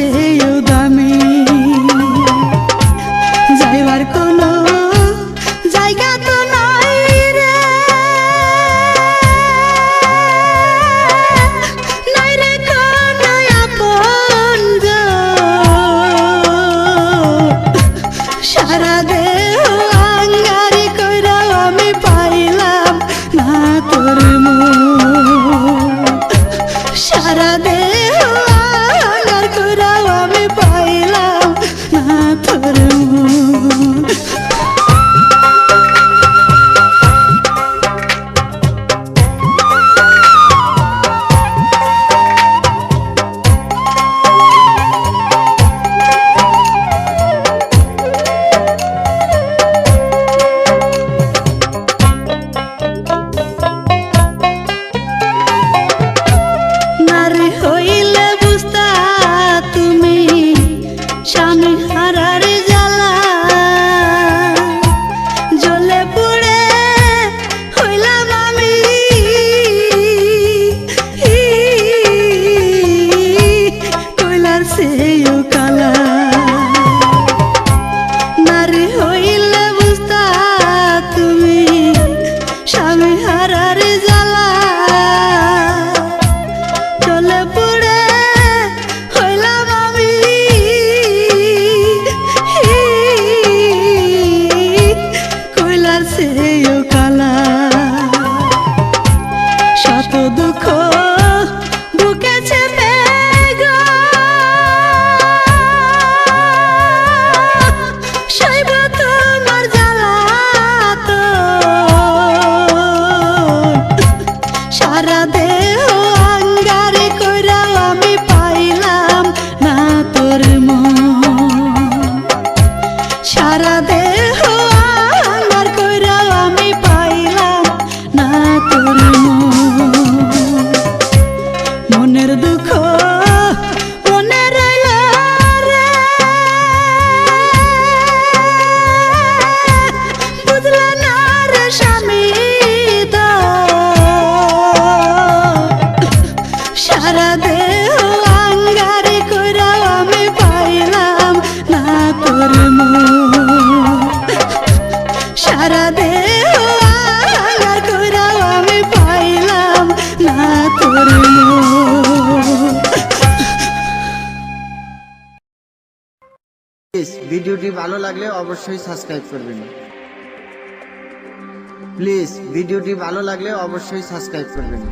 চেয়েও দামি যাইবার কোনো জায়গা তো নাই রে, নাই রে কোনো আপনজন। সারা দেহ আঙ্গারি কইরাও আমি পাইলাম না তোর মন। সারা দেহ আঙ্গার কইরাও আমি পাইলাম না তোর মন। নারী হইলে বুঝতা তুমি স্বামী হারার জ্বালা, জ্বলে পুড়ে হইলাম আমি কইলার চেয়েও কালা। নারী হইলে বুঝতা তুমি স্বামী হারার জ্বালা, জ্বলে পুড়ে হইলাম আমি কইলার চেয়েও কালা। শত দুঃখ বুকে চেপে গো সইব তোমার জ্বালাতন। সারা দেহ আঙ্গারে কইরাও আমি পাইলাম না তোর মন। সারা দেহ আঙ্গার কইরাও আমি পাইলাম না তোর মন। মনের দুঃখ মনে রইল রে, বুঝলা না রে স্বামী সারা দেহ আঙ্গারে কইরাও আমি পাইলাম না তোর মন। সারা দেহ আঙ্গার কইরাও আমি পাইলাম না তোর মন। ভিডিওটি ভালো লাগলে অবশ্যই সাবস্ক্রাইব করবেন। প্লিজ ভিডিওটি ভালো লাগলে অবশ্যই সাবস্ক্রাইব করবেন।